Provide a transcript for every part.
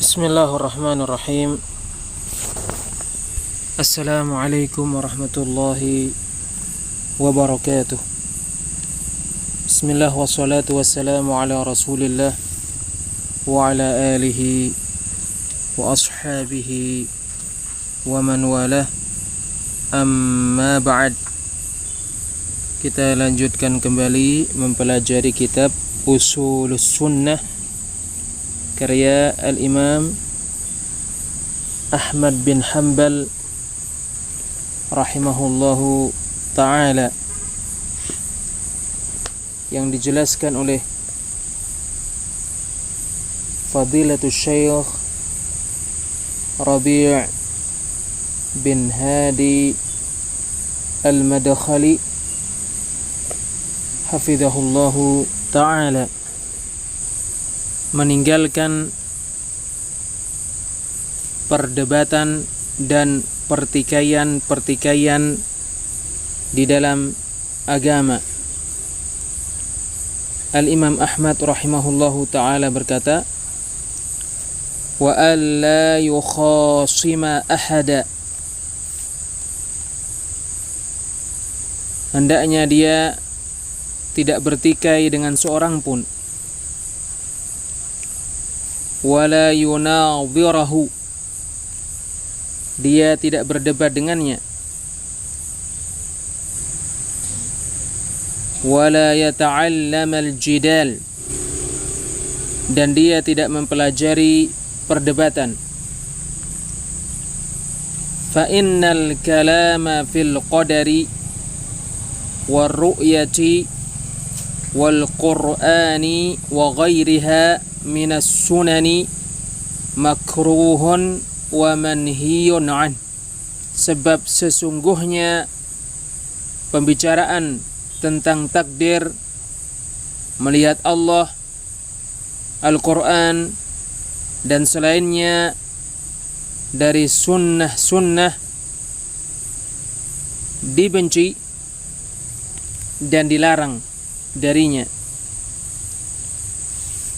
Bismillahirrahmanirrahim. Assalamualaikum warahmatullahi wabarakatuh. Bismillah wassalatu wassalamu ala rasulillah wa ala alihi wa ashabihi wa man walah. Amma ba'd. Kita lanjutkan kembali mempelajari kitab Ushulus Sunnah karya Al-Imam Ahmad bin Hanbal rahimahullahu ta'ala, yang dijelaskan oleh Fadilatul Syekh Rabi' bin Hadi Al-Madkhali hafizahullahu ta'ala, meninggalkan perdebatan dan pertikaian-pertikaian di dalam agama. Al-Imam Ahmad rahimahullahu ta'ala berkata, wa alla yukhasima ahada, hendaknya dia tidak bertikai dengan seorang pun, wala yunadhirahu, dia tidak berdebat dengannya, wala yata'allamal jidal, dan dia tidak mempelajari perdebatan. Fa innal kalama fil qadari war ru'yati wal qur'ani wa ghairiha minas sunani makruhun wa manhiyun an. Sebab sesungguhnya pembicaraan tentang takdir, melihat Allah, Al-Quran dan selainnya dari sunnah-sunnah dibenci dan dilarang darinya.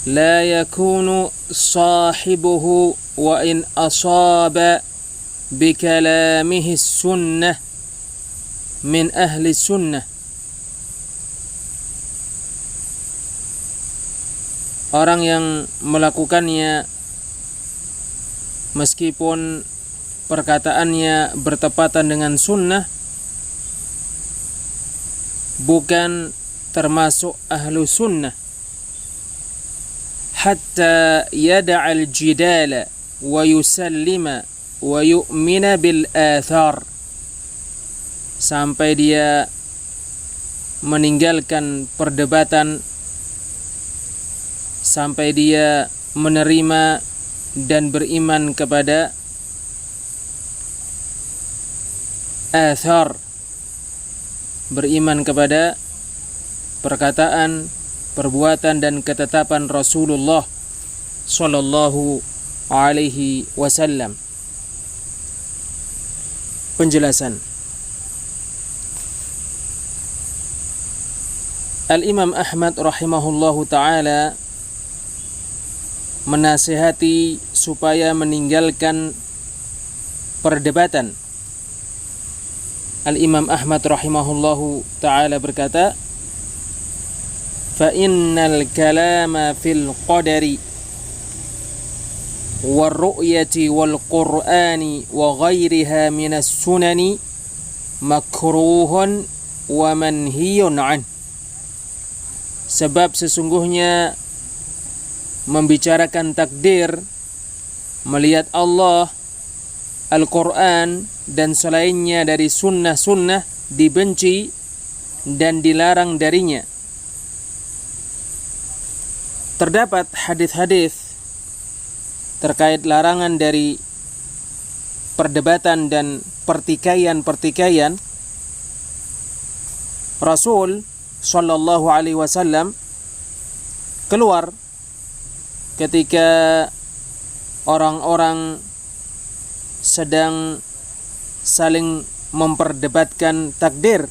La yakunu sahibuhu wa in asaba bikalamihi sunnah min ahli sunnah. Orang yang melakukannya meskipun perkataannya bertepatan dengan sunnah bukan termasuk ahlu sunnah, hatta yada'al jidala wa yusallima wa yu'mina bil athar, sampai dia meninggalkan perdebatan, sampai dia menerima dan beriman kepada athar, beriman kepada perkataan, perbuatan dan ketetapan Rasulullah sallallahu alaihi wasallam. Penjelasan. Al-Imam Ahmad rahimahullahu ta'ala menasihati supaya meninggalkan perdebatan. Al-Imam Ahmad rahimahullahu ta'ala berkata, fa innal kalama fil qadari war ru'yati wal qur'ani wa ghairiha minas sunani makruhun wa manhiyun an. Sebab sesungguhnya membicarakan takdir, melihat Allah, Al-Quran dan selainnya dari sunnah-sunnah dibenci dan dilarang darinya. Terdapat hadis-hadis terkait larangan dari perdebatan dan pertikaian-pertikaian. Rasul sallallahu alaihi wasallam keluar ketika orang-orang sedang saling memperdebatkan takdir,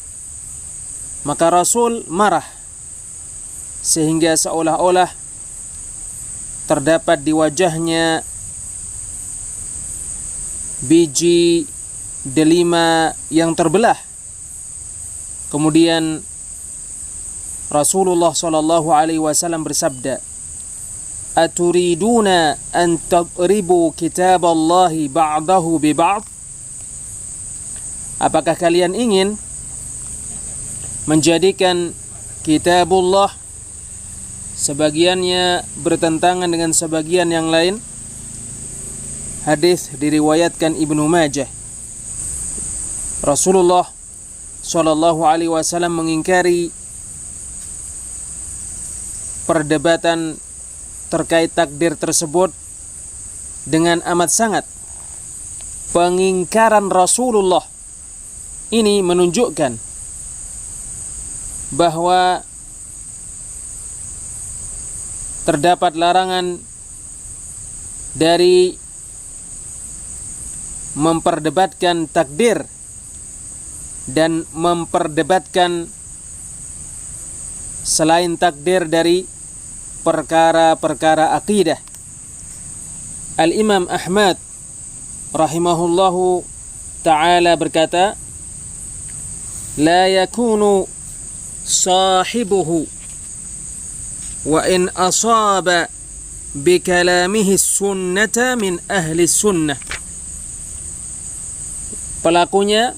maka Rasul marah sehingga seolah-olah terdapat di wajahnya biji delima yang terbelah. Kemudian Rasulullah sallallahu alaihi wasallam bersabda, "Aturiduna an tadribu kitaballahi ba'dahu bi ba'd?" Apakah kalian ingin menjadikan kitabullah sebagiannya bertentangan dengan sebagian yang lain? Hadis diriwayatkan Ibnu Majah. Rasulullah sallallahu alaihi wasallam mengingkari perdebatan terkait takdir tersebut dengan amat sangat. Pengingkaran Rasulullah ini menunjukkan bahwa terdapat larangan dari memperdebatkan takdir dan memperdebatkan selain takdir dari perkara-perkara akidah. Al-Imam Ahmad rahimahullahu ta'ala berkata, "La yakunu sahibuhu wa in asaba bi kalamihi sunnata min ahli sunnah." Pelakunya,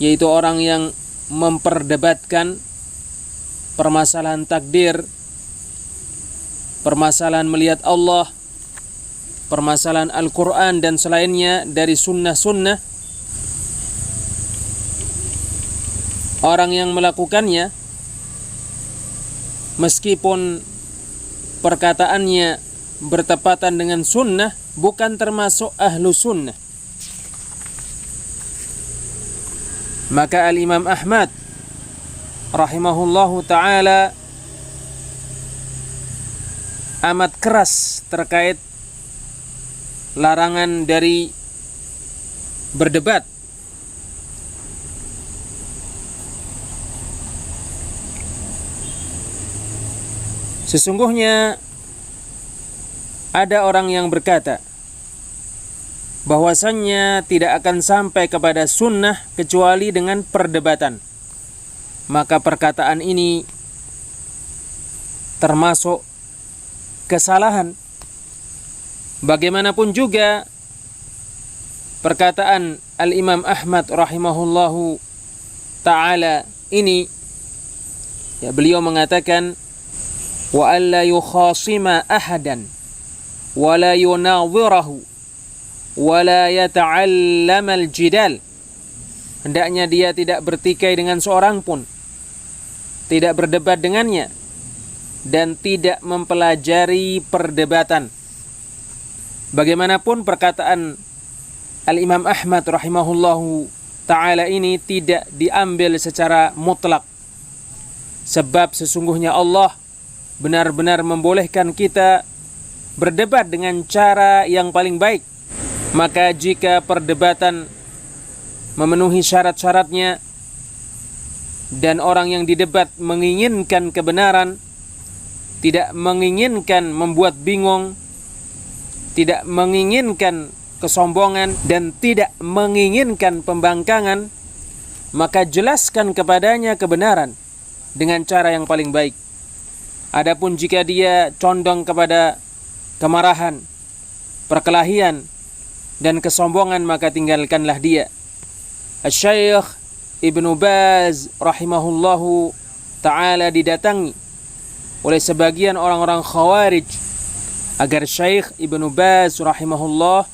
yaitu orang yang memperdebatkan permasalahan takdir, permasalahan melihat Allah, permasalahan Al-Quran dan selainnya dari sunnah-sunnah, orang yang melakukannya meskipun perkataannya bertepatan dengan sunnah, bukan termasuk ahlu sunnah. Maka Al-Imam Ahmad rahimahullahu ta'ala amat keras terkait larangan dari berdebat. Sesungguhnya ada orang yang berkata bahwasannya tidak akan sampai kepada sunnah kecuali dengan perdebatan. Maka perkataan ini termasuk kesalahan. Bagaimanapun juga perkataan Al-Imam Ahmad rahimahullahu ta'ala ini, ya, beliau mengatakan, "Wa alla yukhasima ahadan wa la yunawwirahu wa la yata'allama al-jidal." Hendaknya dia tidak bertikai dengan seorang pun, tidak berdebat dengannya, dan tidak mempelajari perdebatan. Bagaimanapun perkataan Al-Imam Ahmad rahimahullahu ta'ala ini tidak diambil secara mutlak. Sebab sesungguhnya Allah benar-benar membolehkan kita berdebat dengan cara yang paling baik. Maka jika perdebatan memenuhi syarat-syaratnya dan orang yang didebat menginginkan kebenaran, tidak menginginkan membuat bingung, tidak menginginkan kesombongan, dan tidak menginginkan pembangkangan, maka jelaskan kepadanya kebenaran dengan cara yang paling baik. Adapun jika dia condong kepada kemarahan, perkelahian, dan kesombongan, maka tinggalkanlah dia. Asy-Syaikh Ibnu Baz rahimahullahu ta'ala didatangi oleh sebagian orang-orang Khawarij agar Syekh Ibnu Baz rahimahullah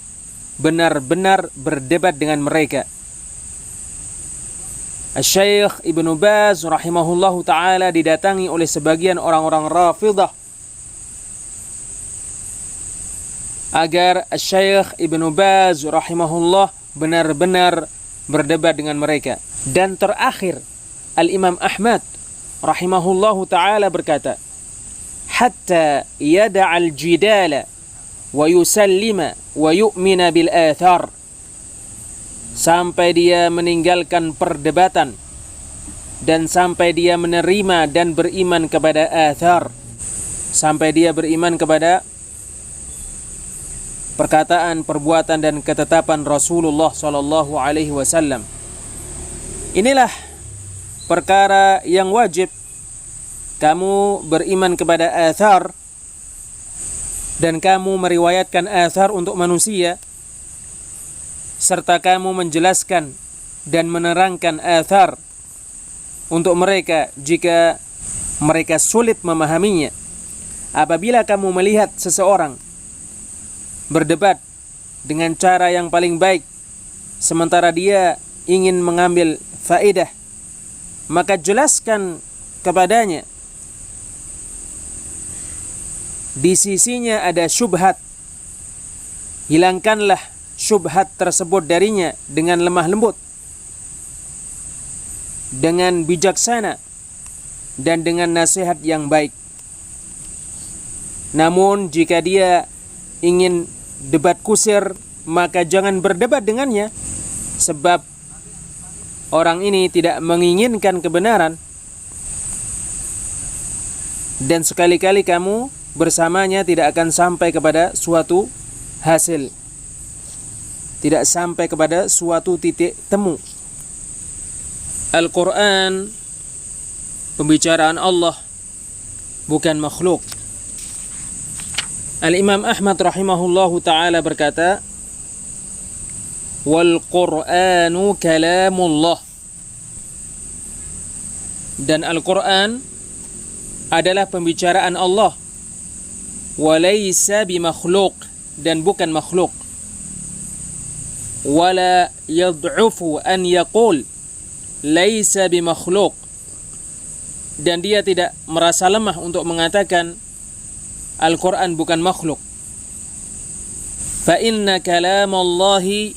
benar-benar berdebat dengan mereka. Syekh Ibnu Baz rahimahullahu ta'ala didatangi oleh sebagian orang-orang Rafidah agar Syekh Ibnu Baz rahimahullah benar-benar berdebat dengan mereka. Dan terakhir Al-Imam Ahmad rahimahullahu ta'ala berkata, "Hatta yada'al jidala wa yusallima wa yu'mina bil athar." Sampai dia meninggalkan perdebatan dan sampai dia menerima dan beriman kepada athar, sampai dia beriman kepada perkataan, perbuatan dan ketetapan Rasulullah sallallahu alaihi wasallam. Inilah perkara yang wajib kamu beriman kepada athar dan kamu meriwayatkan athar untuk manusia, serta kamu menjelaskan dan menerangkan athar untuk mereka jika mereka sulit memahaminya. Apabila kamu melihat seseorang berdebat dengan cara yang paling baik sementara dia ingin mengambil faedah, maka jelaskan kepadanya di sisinya ada syubhat. Hilangkanlah syubhat tersebut darinya dengan lemah lembut, dengan bijaksana, dan dengan nasihat yang baik. Namun jika dia ingin debat kusir, maka jangan berdebat dengannya, sebab orang ini tidak menginginkan kebenaran, dan sekali-kali kamu bersamanya tidak akan sampai kepada suatu hasil, tidak sampai kepada suatu titik temu. Al-Quran pembicaraan Allah, bukan makhluk. Al-Imam Ahmad rahimahullahu ta'ala berkata, wal Qur'anu kalamullah, dan Al-Quran adalah pembicaraan Allah. Walaysa bimakhluk, dan bukan makhluk. Wala yad'ufu an yaqul laysa bimakhluk, dan dia tidak merasa lemah untuk mengatakan Al-Quran bukan makhluk. Fa inna kalamallahi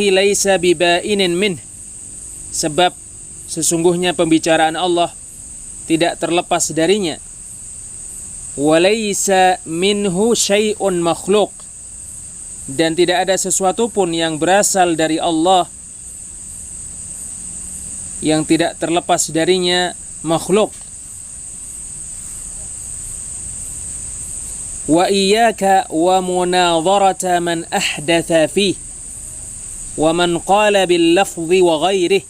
laysa bibainin minh, sebab sesungguhnya pembicaraan Allah tidak terlepas darinya. Walaysa minhu syai'un makhluk, dan tidak ada sesuatu pun yang berasal dari Allah yang tidak terlepas darinya makhluk. Wa iyyaka wa munadharata man ahdatha fih wa man qala bil lafzi wa ghairihi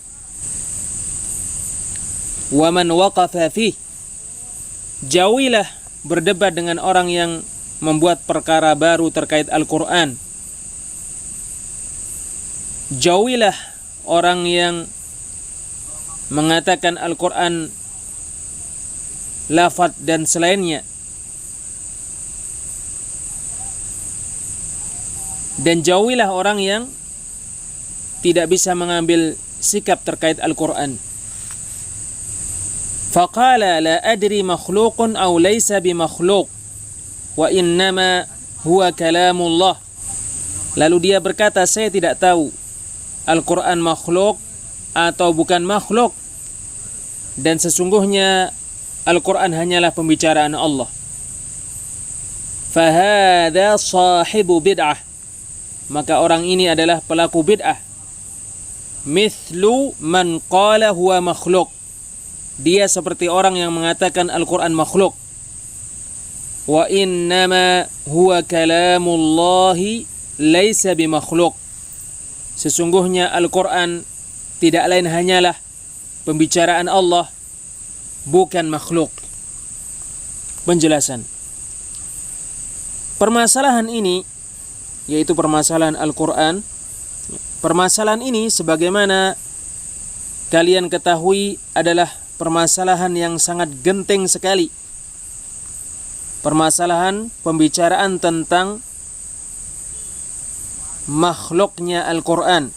wa man waqafa fih. Jauhilah berdebat dengan orang yang membuat perkara baru terkait Al-Quran. Jauhilah orang yang mengatakan Al-Quran lafaz dan selainnya. Dan jauhilah orang yang tidak bisa mengambil sikap terkait Al-Quran. Faqala la adri makhluqun aw laysa bimakhluq wa innama huwa kalamullah. Lalu dia berkata, saya tidak tahu Al-Quran makhluk atau bukan makhluk, dan sesungguhnya Al-Quran hanyalah pembicaraan Allah. Fahadha sahibu bid'ah, maka orang ini adalah pelaku bid'ah. Mithlu man qala huwa makhluk, dia seperti orang yang mengatakan Al-Quran makhluk. Wa innama huwa kalamullahi laysa bimakhluk, sesungguhnya Al-Quran tidak lain hanyalah pembicaraan Allah, bukan makhluk. Penjelasan permasalahan ini, yaitu permasalahan Al-Quran. Permasalahan ini sebagaimana kalian ketahui adalah permasalahan yang sangat genting sekali. Permasalahan pembicaraan tentang makhluknya Al-Quran.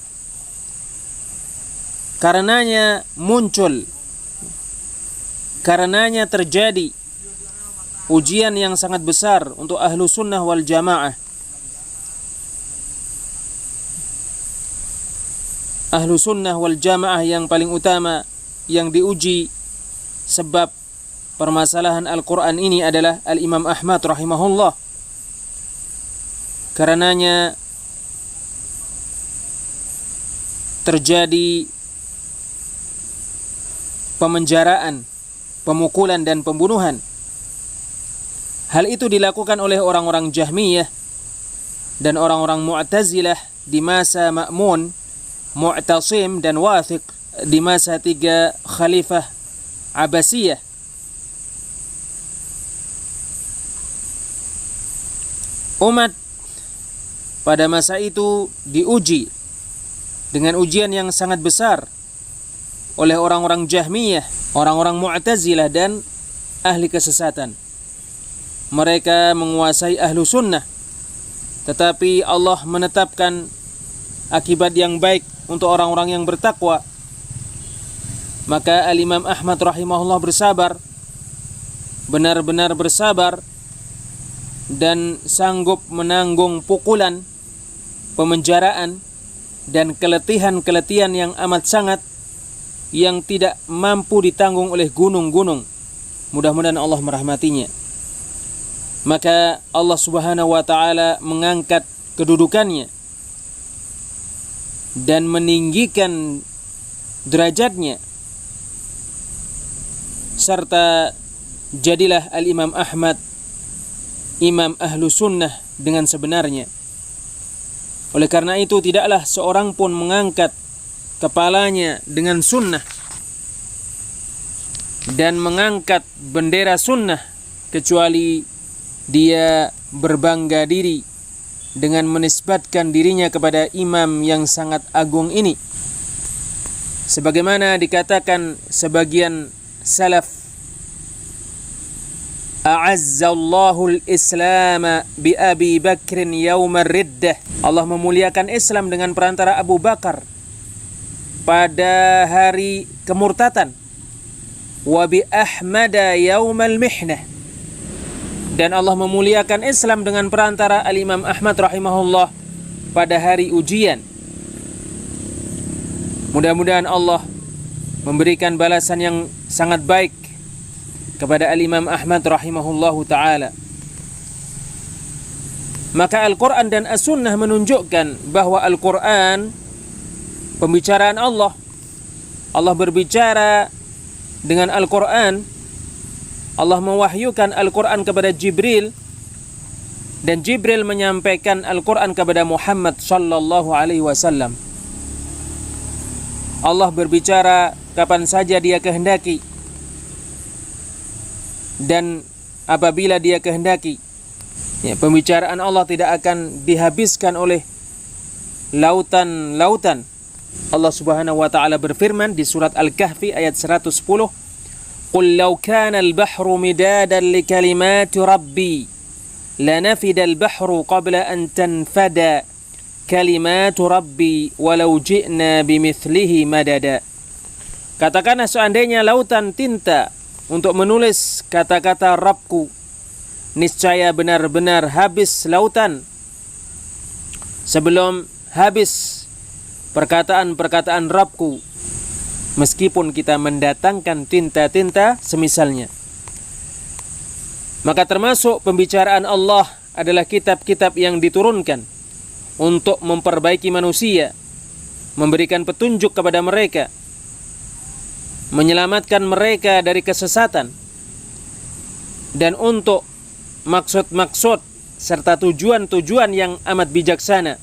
Karenanya muncul, karenanya terjadi ujian yang sangat besar untuk ahlu sunnah wal jamaah. Ahlu sunnah wal jamaah yang paling utama yang diuji sebab permasalahan Al-Quran ini adalah Al-Imam Ahmad rahimahullah. Karenanya terjadi pemenjaraan, pemukulan dan pembunuhan. Hal itu dilakukan oleh orang-orang Jahmiyah dan orang-orang Mu'tazilah di masa Ma'mun, Mu'tasim dan Wathiq di masa 3 Khalifah Abbasiyah. Umat pada masa itu diuji dengan ujian yang sangat besar oleh orang-orang Jahmiyah, orang-orang Mu'tazilah dan ahli kesesatan. Mereka menguasai ahlu sunnah, tetapi Allah menetapkan akibat yang baik untuk orang-orang yang bertakwa. Maka Al-Imam Ahmad rahimahullah bersabar, benar-benar bersabar, dan sanggup menanggung pukulan, pemenjaraan, dan keletihan-keletihan yang amat sangat yang tidak mampu ditanggung oleh gunung-gunung. Mudah-mudahan Allah merahmatinya. Maka Allah Subhanahu wa ta'ala mengangkat kedudukannya dan meninggikan derajatnya, serta jadilah Al-Imam Ahmad imam ahlu sunnah dengan sebenarnya. Oleh karena itu tidaklah seorang pun mengangkat kepalanya dengan sunnah dan mengangkat bendera sunnah kecuali dia berbangga diri dengan menisbatkan dirinya kepada imam yang sangat agung ini. Sebagaimana dikatakan sebagian salaf, A'azzallahu al-Islam bi Abi Bakrin yawma riddah. Allah memuliakan Islam dengan perantara Abu Bakar pada hari kemurtatan. Wa bi Ahmada yawmal mihnah. Dan Allah memuliakan Islam dengan perantara Al-Imam Ahmad rahimahullah pada hari ujian. Mudah-mudahan Allah memberikan balasan yang sangat baik kepada Al-Imam Ahmad rahimahullahu ta'ala. Maka Al-Quran dan As-Sunnah menunjukkan bahwa Al-Quran pembicaraan Allah. Allah berbicara dengan Al-Quran. Allah mewahyukan Al-Quran kepada Jibril, dan Jibril menyampaikan Al-Quran kepada Muhammad sallallahu alaihi wasallam. Allah berbicara kapan saja Dia kehendaki dan apabila Dia kehendaki. Pembicaraan Allah tidak akan dihabiskan oleh lautan-lautan. Allah Subhanahu wa taala berfirman di surat Al-Kahfi ayat 110, "Qul law kana al-bahru midadan li kalimati rabbi lanafida al-bahru qabla an tanfada kalimatu rabbi walau ji'na bimithlihi madada." Katakanlah, seandainya lautan tinta untuk menulis kata-kata Rabbku, niscaya benar-benar habis lautan sebelum habis perkataan-perkataan Rabbku, meskipun kita mendatangkan tinta-tinta semisalnya. Maka termasuk pembicaraan Allah adalah kitab-kitab yang diturunkan untuk memperbaiki manusia, memberikan petunjuk kepada mereka, menyelamatkan mereka dari kesesatan, dan untuk maksud-maksud serta tujuan-tujuan yang amat bijaksana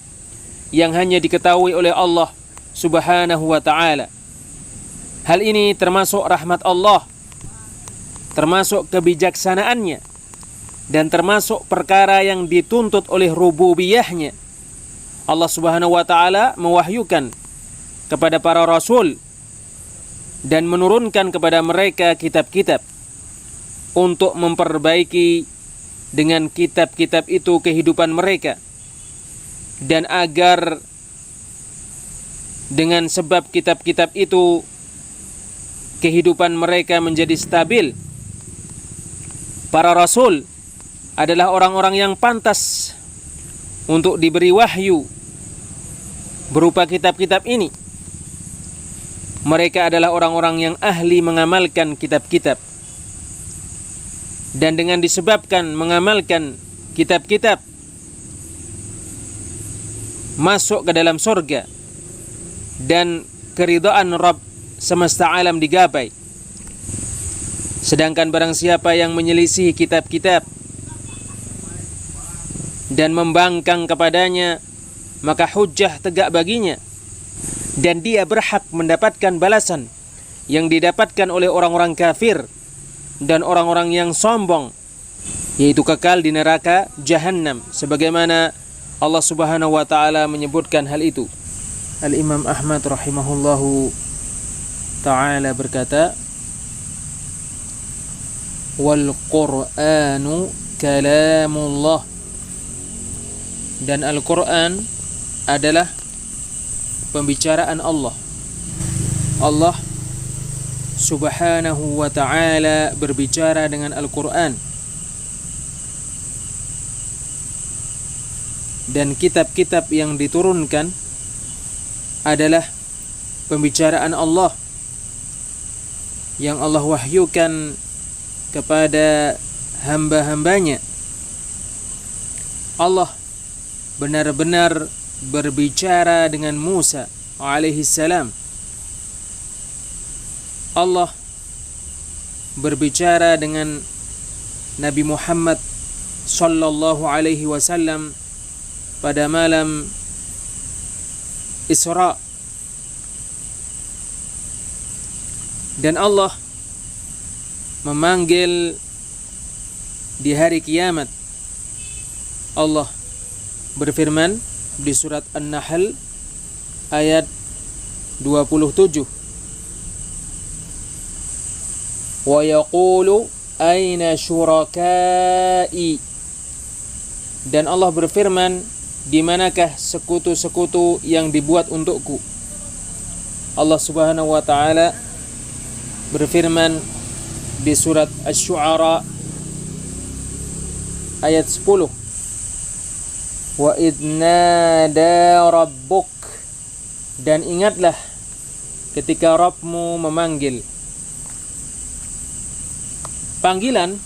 yang hanya diketahui oleh Allah Subhanahu wa ta'ala. Hal ini termasuk rahmat Allah, termasuk kebijaksanaannya, dan termasuk perkara yang dituntut oleh rububiyahnya. Allah Subhanahu wa ta'ala mewahyukan kepada para rasul dan menurunkan kepada mereka kitab-kitab untuk memperbaiki dengan kitab-kitab itu kehidupan mereka, dan agar dengan sebab kitab-kitab itu kehidupan mereka menjadi stabil. Para rasul adalah orang-orang yang pantas untuk diberi wahyu berupa kitab-kitab ini. Mereka adalah orang-orang yang ahli mengamalkan kitab-kitab. Dan dengan disebabkan mengamalkan kitab-kitab, masuk ke dalam surga dan keridhaan Rabb semesta alam digapai. Sedangkan barang siapa yang menyelisih kitab-kitab dan membangkang kepadanya, maka hujjah tegak baginya, dan dia berhak mendapatkan balasan yang didapatkan oleh orang-orang kafir dan orang-orang yang sombong, yaitu kekal di neraka Jahannam, sebagaimana Allah Subhanahu wa taala menyebutkan hal itu. Al-Imam Ahmad rahimahullahu taala berkata, wal Qur'anu kalamullah, dan Al-Quran adalah pembicaraan Allah. Allah Subhanahu wa ta'ala berbicara dengan Al-Quran, dan kitab-kitab yang diturunkan adalah pembicaraan Allah yang Allah wahyukan kepada hamba-hambanya. Allah benar-benar berbicara dengan Musa alaihi salam. Allah berbicara dengan Nabi Muhammad sallallahu alaihi wasallam pada malam Isra. Dan Allah memanggil di hari kiamat. Allah berfirman di surat An-Nahl ayat 27. Wa yaqulu aina syurakai. Dan Allah berfirman, di manakah sekutu-sekutu yang dibuat untukku? Allah Subhanahu wa taala berfirman di surat Asy-Syu'ara ayat 10. Wa idnada rabbuk, dan ingatlah ketika Rabbmu memanggil. Panggilan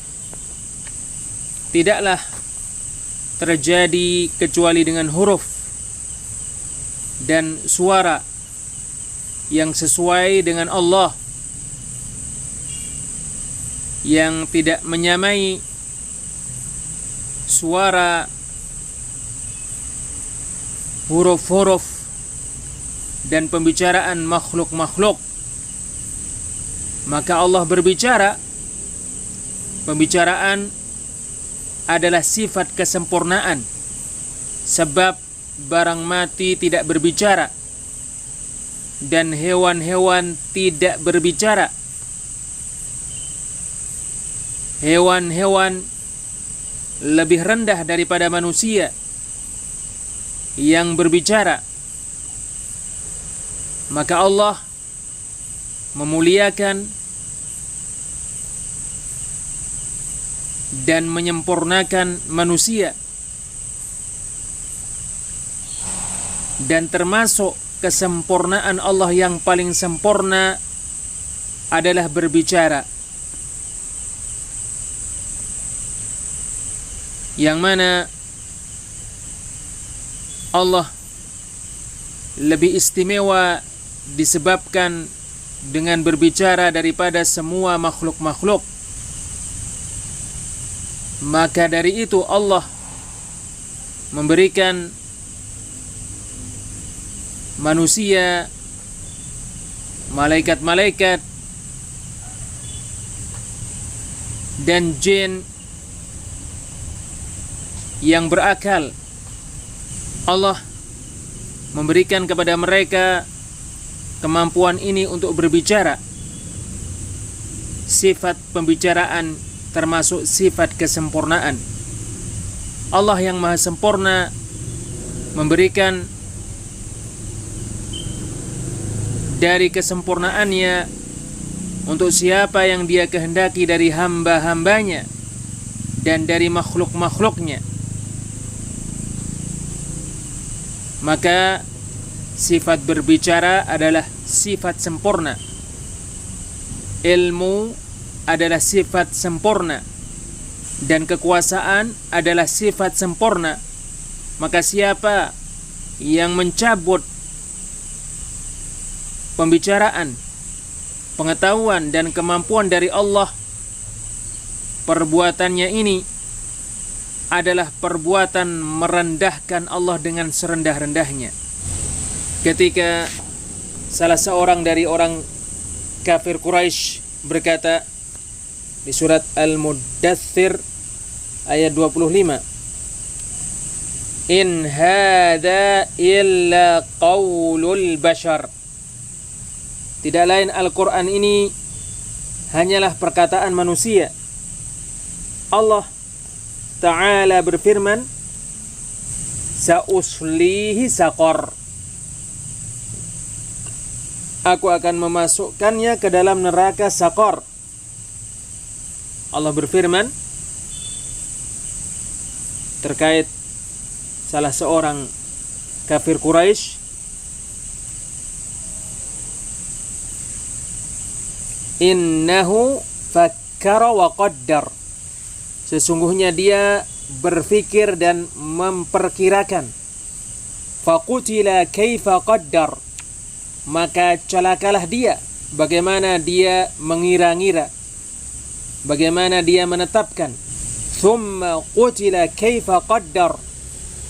tidaklah terjadi kecuali dengan huruf dan suara yang sesuai dengan Allah, yang tidak menyamai suara huruf-huruf dan pembicaraan makhluk-makhluk. Maka Allah berbicara. Pembicaraan adalah sifat kesempurnaan, sebab barang mati tidak berbicara dan hewan-hewan tidak berbicara. Hewan-hewan lebih rendah daripada manusia yang berbicara. Maka Allah memuliakan dan menyempurnakan manusia, dan termasuk kesempurnaan Allah yang paling sempurna adalah berbicara, yang mana Allah lebih istimewa disebabkan dengan berbicara daripada semua makhluk-makhluk. Maka dari itu Allah memberikan manusia, malaikat-malaikat, dan jin yang berakal. Allah memberikan kepada mereka kemampuan ini untuk berbicara. Sifat pembicaraan termasuk sifat kesempurnaan. Allah yang maha sempurna memberikan dari kesempurnaannya untuk siapa yang dia kehendaki dari hamba-hambanya dan dari makhluk-makhluknya. Maka sifat berbicara adalah sifat sempurna. Ilmu adalah sifat sempurna, dan kekuasaan adalah sifat sempurna. Maka siapa yang mencabut pembicaraan, pengetahuan dan kemampuan dari Allah, perbuatannya ini adalah perbuatan merendahkan Allah dengan serendah-rendahnya. Ketika salah seorang dari orang kafir Quraisy berkata di surat Al-Muddathir ayat 25, in hadza illa qaulul bashar, tidak lain Al-Quran ini hanyalah perkataan manusia. Allah Ta'ala berfirman, sa'uslihi saqar, aku akan memasukkannya ke dalam neraka saqar. Allah berfirman terkait salah seorang kafir Quraisy, innahu fakkara wa qaddar, sesungguhnya dia berfikir dan memperkirakan. Faqutila kaifa qaddar, maka celakalah dia bagaimana dia mengira-ngira, bagaimana dia menetapkan. Thumma qutila kaifa qaddar,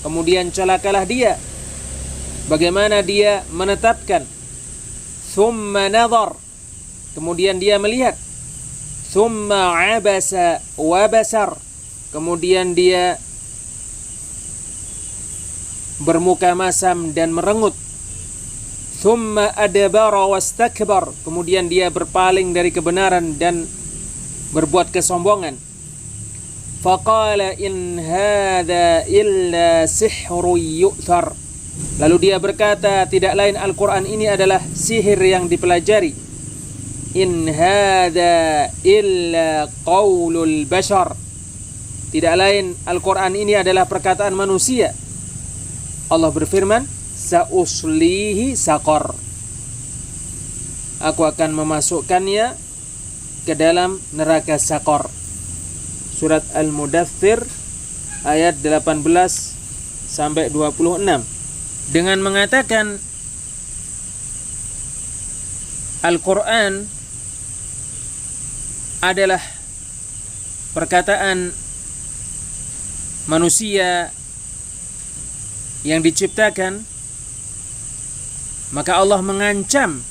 kemudian celakalah dia bagaimana dia menetapkan. Thumma nadhar, kemudian dia melihat. Thumma abasa wa basar, kemudian dia bermuka masam dan merengut. Thumma adbara wastakbar, kemudian dia berpaling dari kebenaran dan berbuat kesombongan. Faqala in hadza illa sihrun yu'thar, lalu dia berkata, tidak lain Al-Quran ini adalah sihir yang dipelajari. In hadza illa qaulul bashar, tidak lain Al-Quran ini adalah perkataan manusia. Allah berfirman, sa'uslihi saqar, aku akan memasukkannya ke dalam neraka saqar. Surat Al-Mudaththir ayat 18 sampai 26. Dengan mengatakan Al-Quran adalah perkataan manusia yang diciptakan, maka Allah mengancam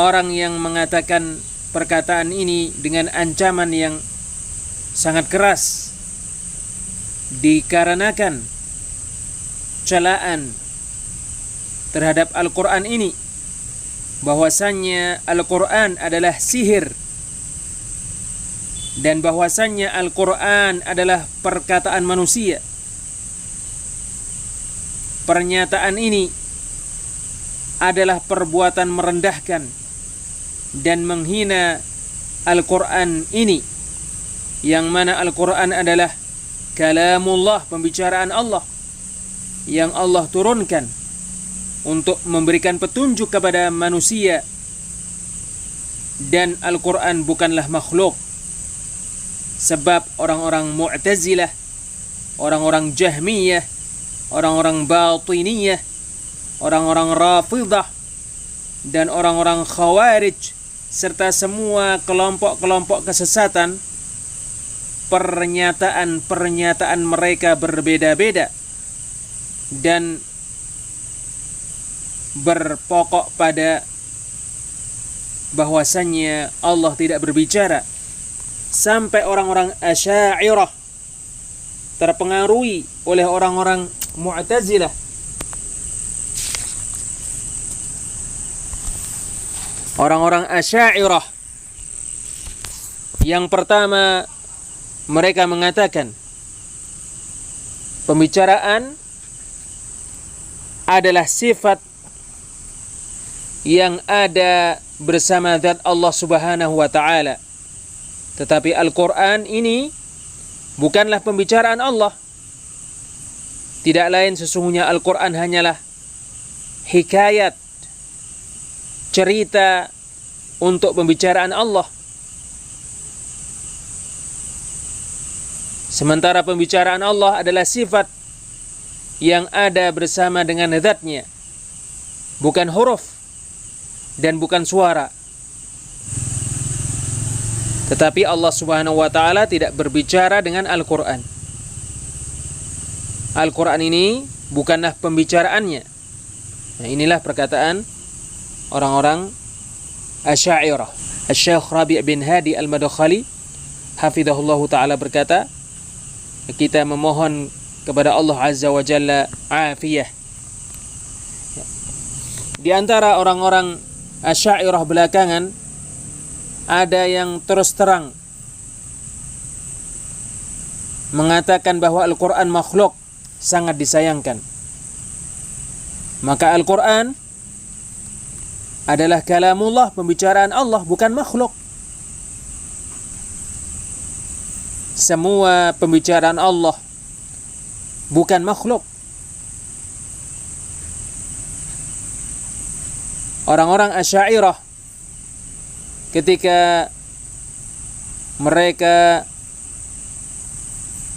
orang yang mengatakan perkataan ini dengan ancaman yang sangat keras, dikarenakan celaan terhadap Al-Quran ini, bahwasannya Al-Quran adalah sihir dan bahwasannya Al-Quran adalah perkataan manusia. Pernyataan ini adalah perbuatan merendahkan dan menghina Al-Quran ini, yang mana Al-Quran adalah kalamullah, pembicaraan Allah yang Allah turunkan untuk memberikan petunjuk kepada manusia, dan Al-Quran bukanlah makhluk. Sebab orang-orang Mu'tazilah, orang-orang Jahmiyah, orang-orang Batiniyah, orang-orang Rafidah, dan orang-orang Khawarij, serta semua kelompok-kelompok kesesatan, pernyataan-pernyataan mereka berbeda-beda dan berpokok pada bahwasannya Allah tidak berbicara. Sampai orang-orang Asy'ariyah terpengaruhi oleh orang-orang Mu'tazilah. Orang-orang Asy'ariyah yang pertama, mereka mengatakan pembicaraan adalah sifat yang ada bersama zat Allah Subhanahu wa ta'ala. Tetapi Al-Quran ini bukanlah pembicaraan Allah. Tidak lain sesungguhnya Al-Quran hanyalah hikayat, cerita untuk pembicaraan Allah. Sementara pembicaraan Allah adalah sifat yang ada bersama dengan zatnya, bukan huruf dan bukan suara. Tetapi Allah Subhanahu wa taala tidak berbicara dengan Al-Qur'an. Al-Qur'an ini bukanlah pembicaraannya. Nah, inilah perkataan orang-orang Asy'ariyah. Asy-Syaikh Rabi' bin Hadi Al-Madkhali hafizahullahu taala berkata, kita memohon kepada Allah Azza wa Jalla afiyah. Di antara orang-orang Asy'ariyah belakangan ada yang terus terang mengatakan bahwa Al-Qur'an makhluk, sangat disayangkan. Maka Al-Qur'an adalah kalamullah, pembicaraan Allah, bukan makhluk. Semua pembicaraan Allah bukan makhluk. Orang-orang Asy'ariyah ketika mereka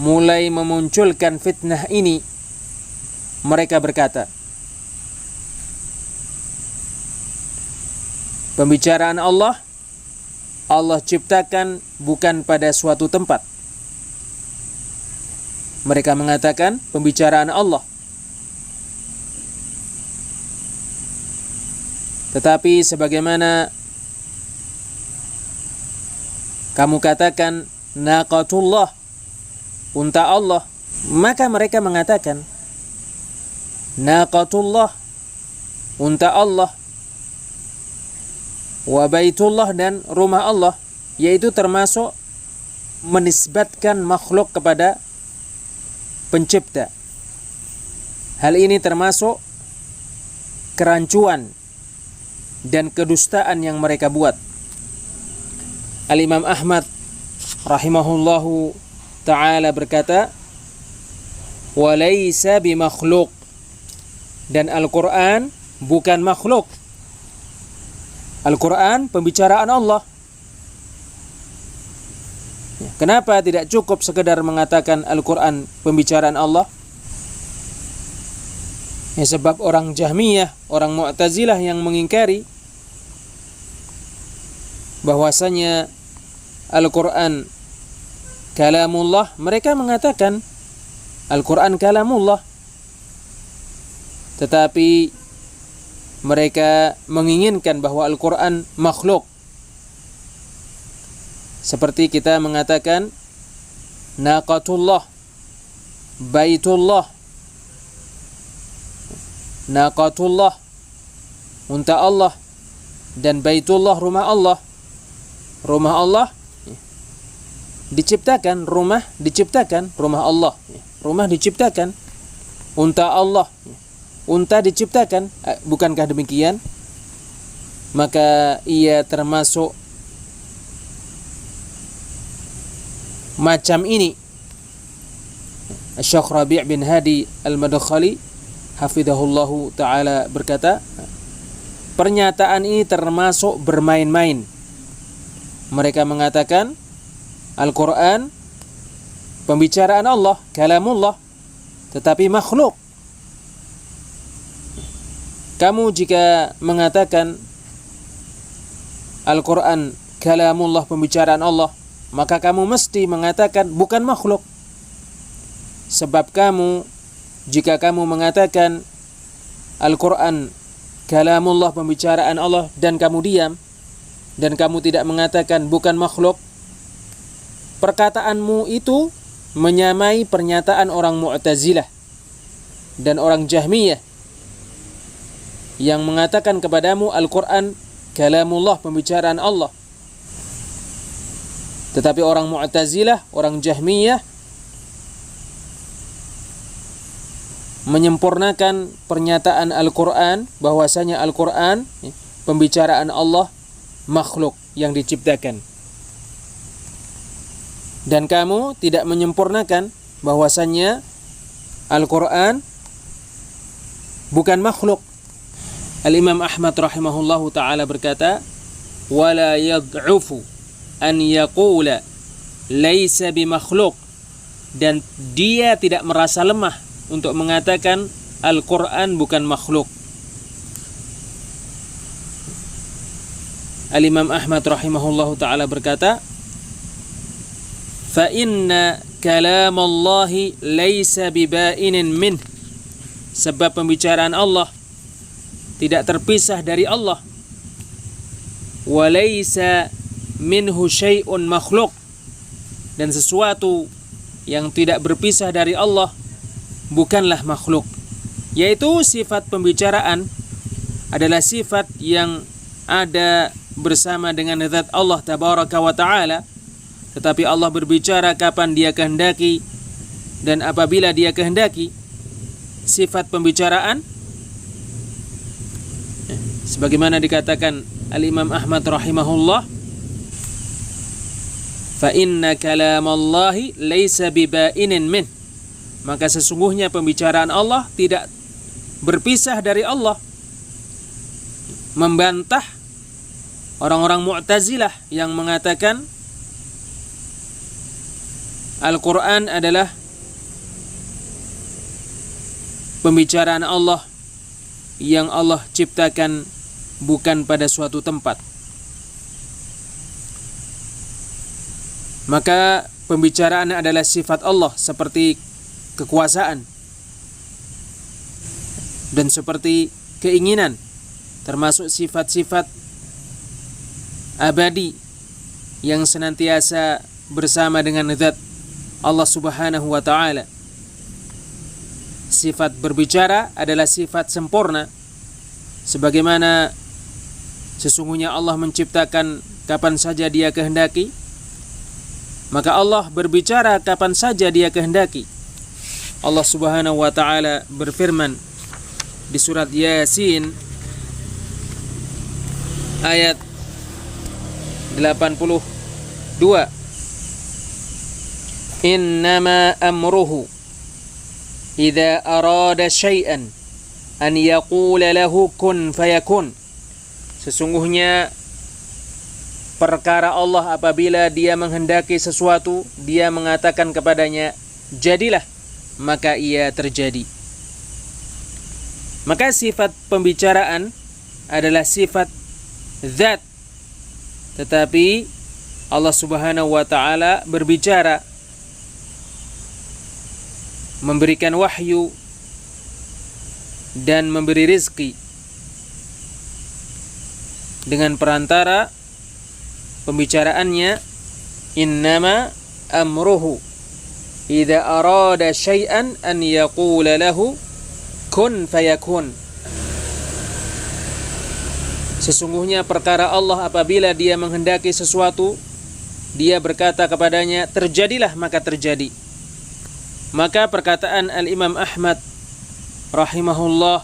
mulai memunculkan fitnah ini, mereka berkata, pembicaraan Allah ciptakan bukan pada suatu tempat. Mereka mengatakan pembicaraan Allah. Tetapi sebagaimana kamu katakan naqatullah, unta Allah, maka mereka mengatakan naqatullah, unta Allah, wa baitullah, dan rumah Allah, yaitu termasuk menisbatkan makhluk kepada pencipta. Hal ini termasuk kerancuan dan kedustaan yang mereka buat. Al-Imam Ahmad rahimahullahu ta'ala berkata, walaysa bimakhluk, dan Al-Quran bukan makhluk. Al-Quran pembicaraan Allah. Kenapa tidak cukup sekedar mengatakan Al-Quran pembicaraan Allah? Ya, sebab orang Jahmiyah, orang Mu'tazilah yang mengingkari bahwasanya Al-Quran kalamullah, mereka mengatakan Al-Quran kalamullah, tetapi mereka menginginkan bahwa Al-Quran makhluk. Seperti kita mengatakan naqatullah, baitullah. Naqatullah, unta Allah, dan baitullah, rumah Allah. Rumah Allah diciptakan, rumah diciptakan, rumah Allah, rumah diciptakan, unta Allah, unta diciptakan. Bukankah demikian? Maka ia termasuk macam ini. Asy-Syaikh Rabi' bin Hadi Al-Madkhali hafizahullahu ta'ala berkata, pernyataan ini termasuk bermain-main. Mereka mengatakan Al-Quran pembicaraan Allah, kalamullah, tetapi makhluk. Kamu jika mengatakan Al-Quran kalamullah, pembicaraan Allah, maka kamu mesti mengatakan bukan makhluk. Sebab jika kamu mengatakan Al-Quran kalamullah, pembicaraan Allah, dan kamu diam, dan kamu tidak mengatakan bukan makhluk, perkataanmu itu menyamai pernyataan orang Mu'tazilah dan orang Jahmiyah yang mengatakan kepadamu Al-Quran kalamullah, pembicaraan Allah. Tetapi orang Mu'tazilah, orang Jahmiyah menyempurnakan pernyataan Al-Quran bahwasanya Al-Quran pembicaraan Allah, makhluk yang diciptakan. Dan kamu tidak menyempurnakan bahwasanya Al-Quran bukan makhluk. Al-Imam Ahmad rahimahullahu ta'ala berkata, wala yad'ufu an yaqula laysa bimakhluk, dan dia tidak merasa lemah untuk mengatakan Al-Quran bukan makhluk. Al-Imam Ahmad rahimahullahu ta'ala berkata, fa inna kalamallahi laisa biba'inin min, sebab pembicaraan Allah tidak terpisah dari Allah. Wa laisa minhu syai'un makhluk, dan sesuatu yang tidak berpisah dari Allah bukanlah makhluk. Yaitu sifat pembicaraan adalah sifat yang ada bersama dengan zat Allah tabaraka wa ta'ala, tetapi Allah berbicara kapan Dia kehendaki dan apabila Dia kehendaki. Sifat pembicaraan sebagaimana dikatakan Al-Imam Ahmad rahimahullah, fa inna kalamallahi laisa biba'inin min, maka sesungguhnya pembicaraan Allah tidak berpisah dari Allah. Membantah orang-orang Mu'tazilah yang mengatakan Al-Quran adalah pembicaraan Allah yang Allah ciptakan bukan pada suatu tempat. Maka pembicaraan adalah sifat Allah seperti kekuasaan dan seperti keinginan, termasuk sifat-sifat abadi yang senantiasa bersama dengan zat Allah Subhanahu wa ta'ala. Sifat berbicara adalah sifat sempurna, sebagaimana sesungguhnya Allah menciptakan kapan saja Dia kehendaki, maka Allah berbicara kapan saja Dia kehendaki. Allah Subhanahu wa ta'ala berfirman di surat Yasin ayat 82, innama amruhu idza arada syai'an an yaqula lahu kun fayakun, sesungguhnya perkara Allah apabila Dia menghendaki sesuatu, Dia mengatakan kepadanya jadilah, maka ia terjadi. Maka sifat pembicaraan adalah sifat zat, tetapi Allah Subhanahu wa ta'ala berbicara, memberikan wahyu dan memberi rizki dengan perantara pembicaraannya. Innama amruhu idza arada syai'an an yaqula lahu kun fayakun, sesungguhnya perkara Allah apabila Dia menghendaki sesuatu, Dia berkata kepadanya terjadilah, maka terjadi. Maka perkataan Al-Imam Ahmad rahimahullah,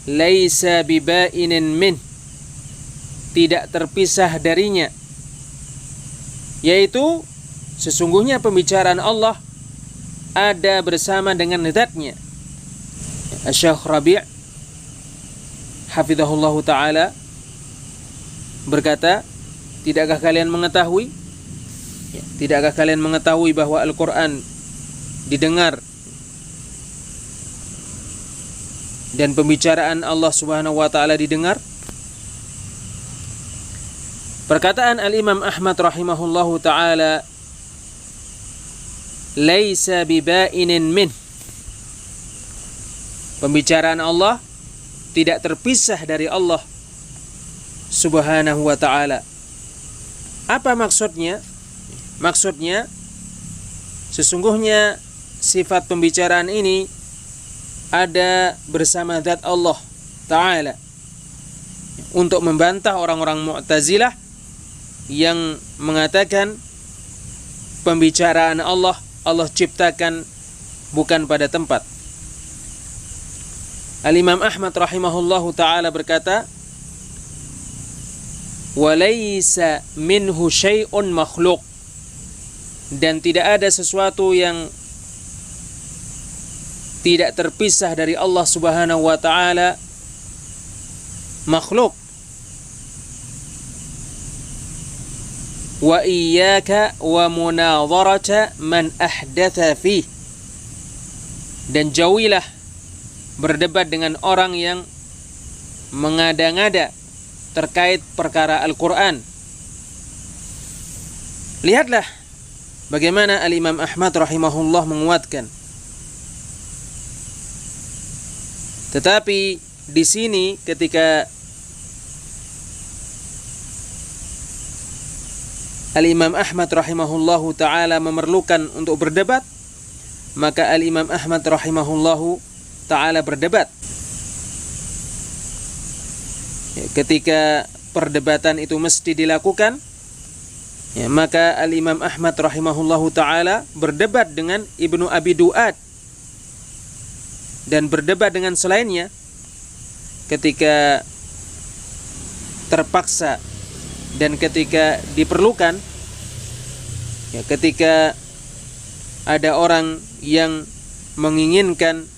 laisa biba'inin min, tidak terpisah darinya, yaitu sesungguhnya pembicaraan Allah ada bersama dengan zatnya. Syekh Rabi' hafizahullahu ta'ala berkata, tidakkah kalian mengetahui bahwa Al-Quran didengar dan pembicaraan Allah Subhanahu wa ta'ala didengar? Perkataan Al-Imam Ahmad rahimahullahu ta'ala, laisa biba'inin min, pembicaraan Allah tidak terpisah dari Allah Subhanahu wa ta'ala. Apa maksudnya? Maksudnya sesungguhnya sifat pembicaraan ini ada bersama zat Allah Ta'ala, untuk membantah orang-orang Mu'tazilah yang mengatakan pembicaraan Allah ciptakan bukan pada tempat. Al-Imam Ahmad rahimahullahu ta'ala berkata, walaysa minhu syai'un makhluk, dan tidak ada sesuatu yang tidak terpisah dari Allah Subhanahu wa ta'ala makhluk. Wa iyyaka wa munadharata man ahdatha fih, dan jauhilah berdebat dengan orang yang mengada-ngada terkait perkara Al-Quran. Lihatlah bagaimana Al-Imam Ahmad rahimahullah menguatkan. Tetapi di sini ketika Al-Imam Ahmad rahimahullahu ta'ala memerlukan untuk berdebat, maka Al-Imam Ahmad rahimahullahu ta'ala berdebat. Ketika perdebatan itu mesti dilakukan, maka Al-Imam Ahmad rahimahullahu ta'ala berdebat dengan Ibnu Abi Du'ad dan berdebat dengan selainnya ketika terpaksa dan ketika diperlukan, ketika ada orang yang menginginkan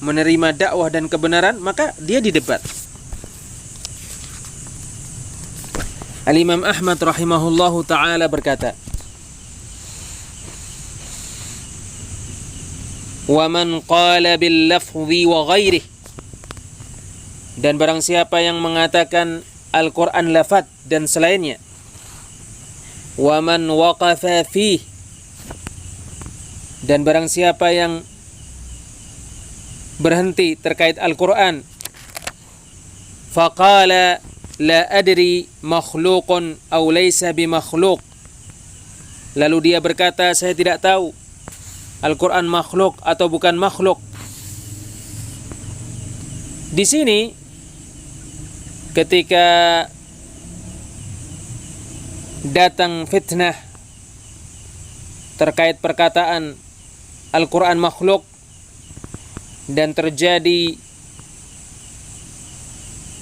menerima dakwah dan kebenaran, maka dia didebat. Al-Imam Ahmad rahimahullahu ta'ala berkata, "Wa man qala bil lafzi wa ghairihi," dan barang siapa yang mengatakan Al-Quran lafaz dan selainnya, wa man waqafa fih, dan barang siapa yang berhenti terkait Al-Quran, faqala la adri makhluqun aw laysa bimakhluq, lalu dia berkata saya tidak tahu Al-Quran makhluk atau bukan makhluk. Di sini ketika datang fitnah terkait perkataan Al-Quran makhluk dan terjadi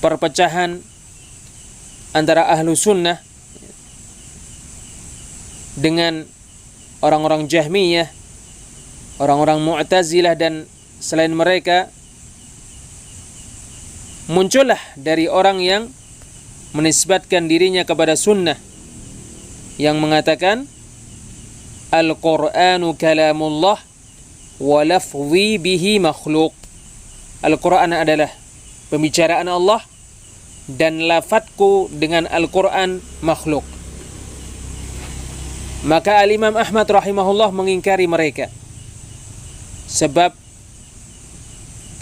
perpecahan antara ahlu sunnah dengan orang-orang Jahmiyah, orang-orang Mu'tazilah dan selain mereka, muncullah dari orang yang menisbatkan dirinya kepada sunnah yang mengatakan Al-Qur'anu kalamullah wa lafzi bihi makhluk. Al-Qur'an adalah pembicaraan Allah dan lafadzku dengan Al-Qur'an makhluk. Maka Al-Imam Ahmad rahimahullah mengingkari mereka. Sebab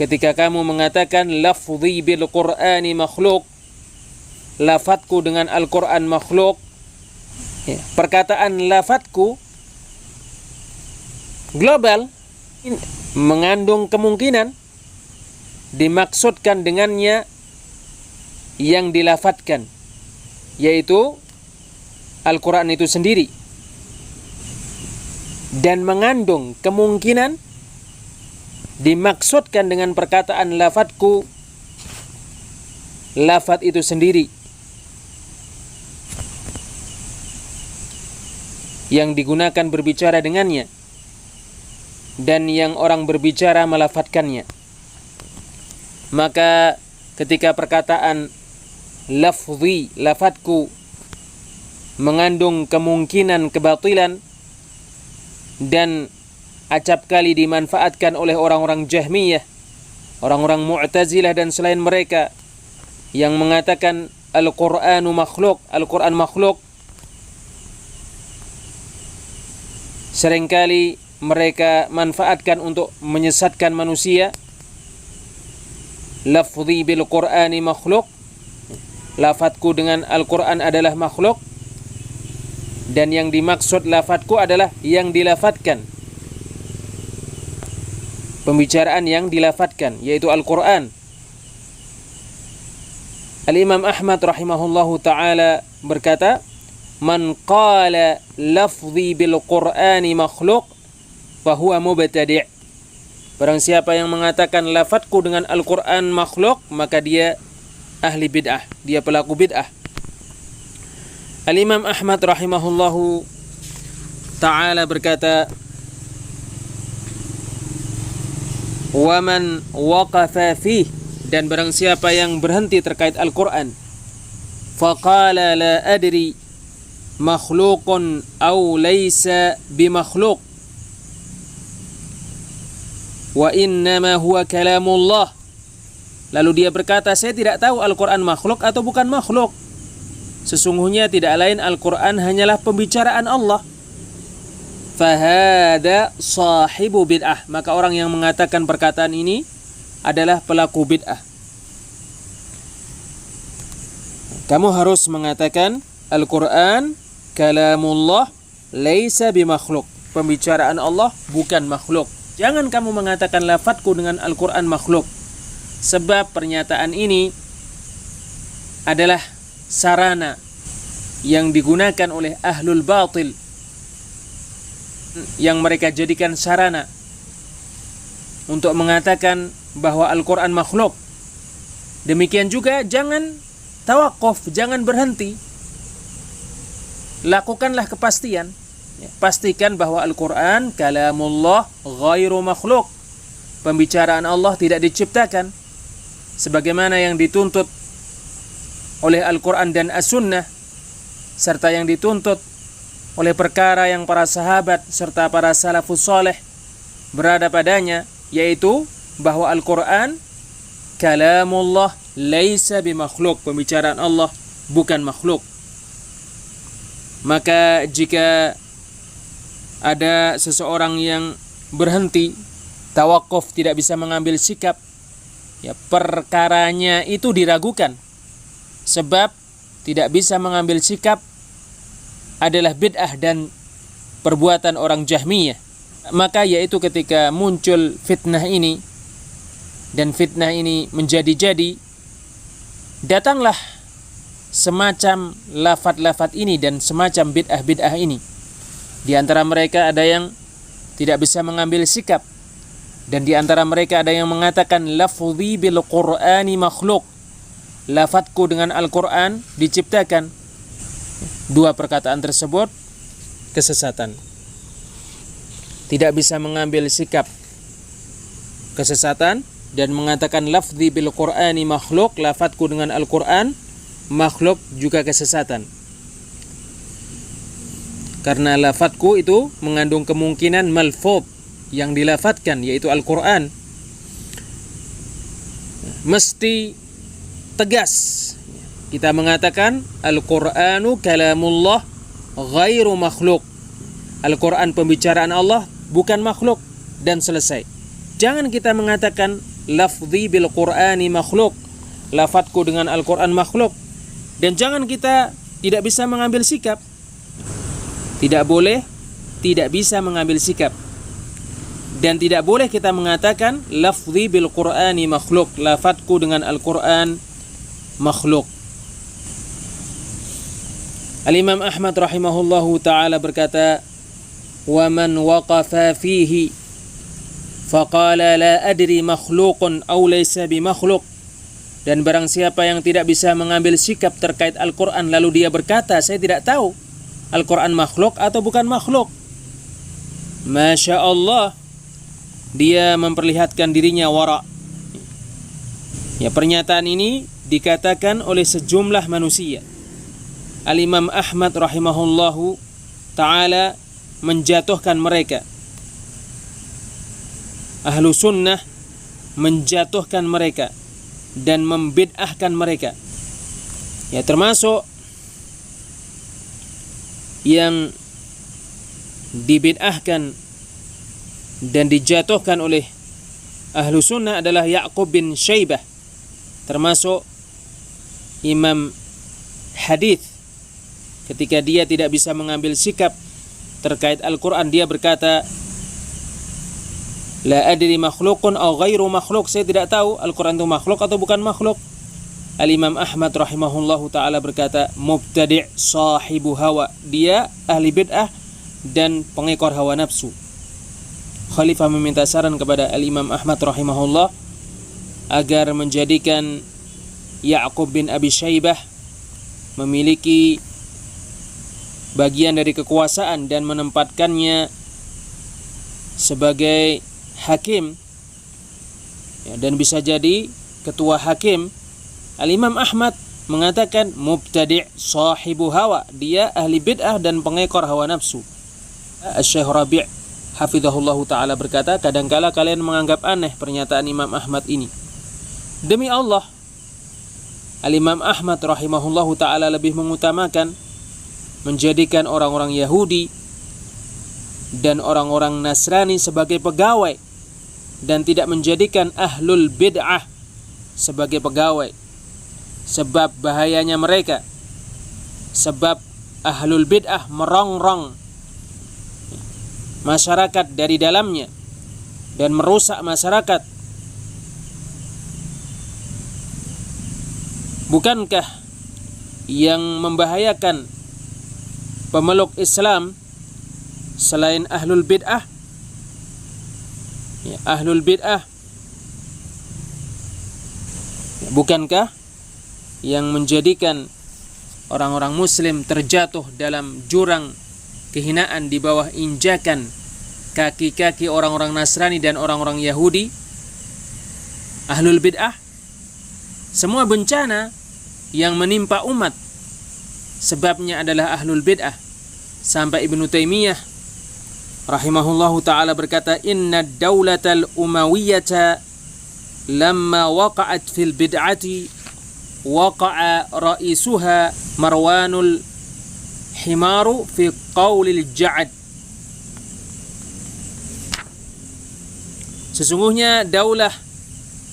ketika kamu mengatakan lafzi bil Qur'ani makhluk, lafadzku dengan Al-Qur'an makhluk, perkataan lafadzku global mengandung kemungkinan dimaksudkan dengannya yang dilafadzkan, yaitu Al-Quran itu sendiri, dan mengandung kemungkinan dimaksudkan dengan perkataan lafadzku lafadz itu sendiri yang digunakan berbicara dengannya dan yang orang berbicara melafadzkannya. Maka ketika perkataan lafzi, lafadzku, mengandung kemungkinan kebatilan dan acap kali dimanfaatkan oleh orang-orang Jahmiyah, orang-orang Mu'tazilah dan selain mereka yang mengatakan Al-Qur'anu makhluk, Al-Qur'an makhluk, seringkali mereka manfaatkan untuk menyesatkan manusia. Lafzi bil Qur'ani makhluk, lafadzku dengan Al-Qur'an adalah makhluk, dan yang dimaksud lafadzku adalah yang dilafadzkan, pembicaraan yang dilafadzkan, yaitu Al-Qur'an. Al-Imam Ahmad rahimahullahu ta'ala berkata, man qala lafzi bil Qur'ani makhluk fahuwa mubtadi'. Barang siapa yang mengatakan lafadzku dengan Al-Qur'an makhluk, maka dia ahli bid'ah, dia pelaku bid'ah. Al-Imam Ahmad rahimahullahu ta'ala berkata, wa man waqafa fih, dan barang siapa yang berhenti terkait Al-Qur'an, faqala la adri makhluqun aw laysa bimakhluq wa innama huwa kalamullah, lalu dia berkata saya tidak tahu Al-Qur'an makhluk atau bukan makhluk, sesungguhnya tidak lain Al-Qur'an hanyalah pembicaraan Allah. fahada sahibu bid'ah, maka orang yang mengatakan perkataan ini adalah pelaku bid'ah. Kamu harus mengatakan Al-Quran kalamullah laisa bimakhluk, pembicaraan Allah bukan makhluk. Jangan kamu mengatakan lafadzku dengan Al-Quran makhluk, sebab pernyataan ini adalah sarana yang digunakan oleh ahlul batil, yang mereka jadikan sarana untuk mengatakan bahwa Al-Quran makhluk. Demikian juga jangan tawakuf, jangan berhenti. Lakukanlah kepastian. Pastikan bahwa Al-Quran kalamullah ghairu makhluk, pembicaraan Allah tidak diciptakan, sebagaimana yang dituntut oleh Al-Quran dan As-Sunnah, serta yang dituntut oleh perkara yang para sahabat serta para salafus saleh berada padanya, yaitu bahwa Al-Quran kalamullah laisa bimakhluk, pembicaraan Allah bukan makhluk. Maka jika ada seseorang yang berhenti, tawakuf, tidak bisa mengambil sikap, ya perkaranya itu diragukan, sebab tidak bisa mengambil sikap adalah bid'ah dan perbuatan orang Jahmiyah. Maka yaitu ketika muncul fitnah ini, dan fitnah ini menjadi-jadi, datanglah semacam lafaz-lafaz ini dan semacam bid'ah-bid'ah ini. Di antara mereka ada yang tidak bisa mengambil sikap, dan di antara mereka ada yang mengatakan lafzi bil Qur'ani makhluk, lafadzku dengan Al-Quran diciptakan. Dua perkataan tersebut kesesatan. Tidak bisa mengambil sikap, kesesatan, dan mengatakan lafzi bil Qur'ani makhluk, lafadzku dengan Al-Quran makhluk, juga kesesatan. Karena lafadzku itu mengandung kemungkinan malfuz, yang dilafadzkan yaitu Al-Quran mesti tegas. Kita mengatakan Al-Quranu kalamullah ghairu makhluk, Al-Quran pembicaraan Allah bukan makhluk, dan selesai. Jangan kita mengatakan lafzi bil Qur'ani makhluk, lafadzku dengan Al-Quran makhluk, dan jangan kita tidak bisa mengambil sikap. Tidak boleh tidak bisa mengambil sikap, dan tidak boleh kita mengatakan lafzi bil Qur'ani makhluk, lafadzku dengan Al-Quran makhluk. Al-Imam Ahmad rahimahullahu ta'ala berkata, wa man waqafa fihi faqala la adri makhluqun aw laysa bimakhluk, dan barang siapa yang tidak bisa mengambil sikap terkait Al-Quran lalu dia berkata, saya tidak tahu Al-Quran makhluk atau bukan makhluk, Masya Allah, dia memperlihatkan dirinya wara. Ya, pernyataan ini dikatakan oleh sejumlah manusia. Al-Imam Ahmad rahimahullahu ta'ala menjatuhkan mereka. Ahlu sunnah menjatuhkan mereka dan membid'ahkan mereka. Ya, termasuk yang dibid'ahkan dan dijatuhkan oleh ahlu sunnah adalah Ya'qub bin Syaibah, termasuk imam hadis. Ketika dia tidak bisa mengambil sikap terkait Al-Quran, dia berkata, la adri makhlukun aw ghairu makhluk, saya tidak tahu Al-Quran itu makhluk atau bukan makhluk. Al-Imam Ahmad rahimahullahu ta'ala berkata, mubtadi' sahibu hawa, dia ahli bid'ah dan pengekor hawa nafsu. Khalifah meminta saran kepada Al-Imam Ahmad rahimahullah agar menjadikan Ya'qub bin Abi Syaibah memiliki bagian dari kekuasaan dan menempatkannya sebagai hakim, ya, dan bisa jadi ketua hakim. Al-Imam Ahmad mengatakan mubtadi' sahibu hawa, dia ahli bid'ah dan pengekor hawa nafsu. Asy-Syaikh Rabi' hafizahullahu ta'ala berkata, kadangkala kalian menganggap aneh pernyataan Imam Ahmad ini. Demi Allah, Al-Imam Ahmad rahimahullahu ta'ala lebih mengutamakan menjadikan orang-orang Yahudi dan orang-orang Nasrani sebagai pegawai dan tidak menjadikan ahlul bid'ah sebagai pegawai, sebab bahayanya mereka, sebab ahlul bid'ah merongrong masyarakat dari dalamnya dan merusak masyarakat. Bukankah yang membahayakan pemeluk Islam selain ahlul bid'ah? Ya, ahlul bid'ah. Bukankah yang menjadikan orang-orang muslim terjatuh dalam jurang kehinaan di bawah injakan kaki-kaki orang-orang Nasrani dan orang-orang Yahudi? Ahlul bid'ah. Semua bencana yang menimpa umat sebabnya adalah ahlul bid'ah. Sampai Ibnu Taimiyah rahimahullahu ta'ala berkata, inna daulatal umawiyyata lamma waqa'at fil bid'ati waqa'a ra'isuha Marwanul himaru fi qawlil ja'ad. Sesungguhnya daulah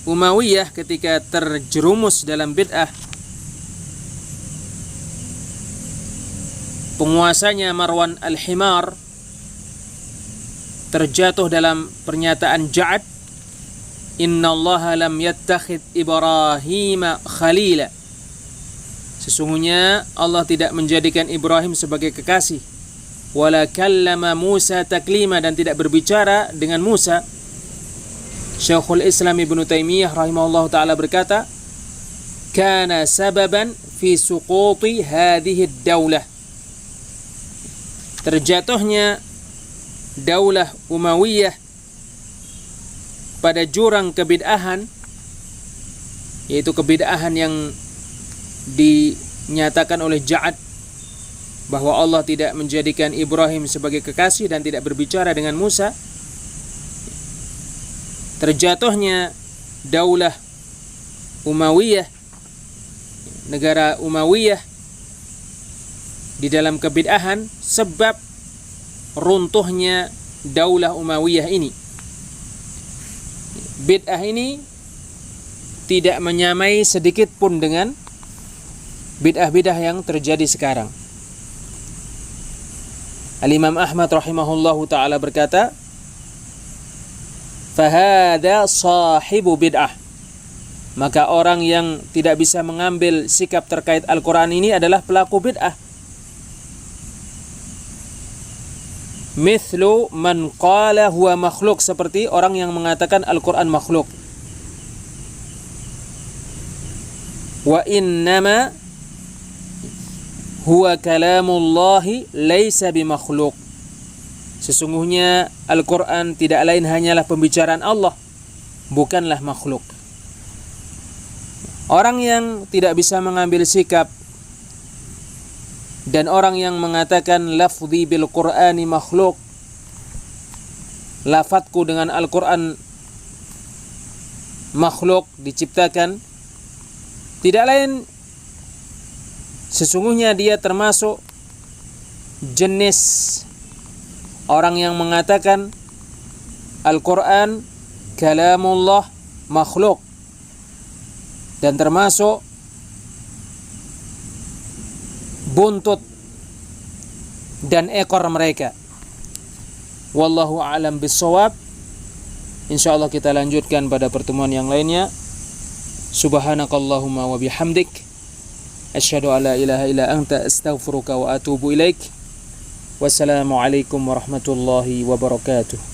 Umayyah ketika terjerumus dalam bid'ah, penguasanya Marwan al-Himar terjatuh dalam pernyataan Ja'ad, innallaha lam yattakhid Ibrahim khalila. Sesungguhnya Allah tidak menjadikan Ibrahim sebagai kekasih. Wala kallama Musa taklima, dan tidak berbicara dengan Musa. Syekhul Islam Ibnu Taimiyah rahimahullah ta'ala berkata, kana sababan fi suquti hadhihi daulah. Terjatuhnya daulah Umayyah pada jurang kebid'ahan, yaitu kebid'ahan yang dinyatakan oleh Ja'ad bahwa Allah tidak menjadikan Ibrahim sebagai kekasih dan tidak berbicara dengan Musa. Terjatuhnya daulah Umayyah, negara Umayyah di dalam kebid'ahan, sebab runtuhnya daulah Umayyah ini. Bid'ah ini tidak menyamai sedikit pun dengan bid'ah-bid'ah yang terjadi sekarang. Al-Imam Ahmad rahimahullahu ta'ala berkata, fahada sahibu bid'ah. Maka orang yang tidak bisa mengambil sikap terkait Al-Quran ini adalah pelaku bid'ah. Mithlu man qala huwa makhluk, seperti orang yang mengatakan Al-Quran makhluk. Wa innama huwa kalamullahi laisa bimakhluk. Sesungguhnya Al-Quran tidak lain hanyalah pembicaraan Allah, bukanlah makhluk. Orang yang tidak bisa mengambil sikap dan orang yang mengatakan lafzi bil Qur'ani makhluk, lafadzku dengan Al-Quran makhluk, diciptakan, tidak lain sesungguhnya dia termasuk jenis orang yang mengatakan Al-Quran kalamullah makhluk, dan termasuk buntut dan ekor mereka. Wallahu a'lam bissawab. Insyaallah kita lanjutkan pada pertemuan yang lainnya. Subhanakallahumma wa bihamdik, asyhadu an la ilaha illa anta, astaghfiruka wa atubu ilaik. Wassalamualaikum warahmatullahi wabarakatuh.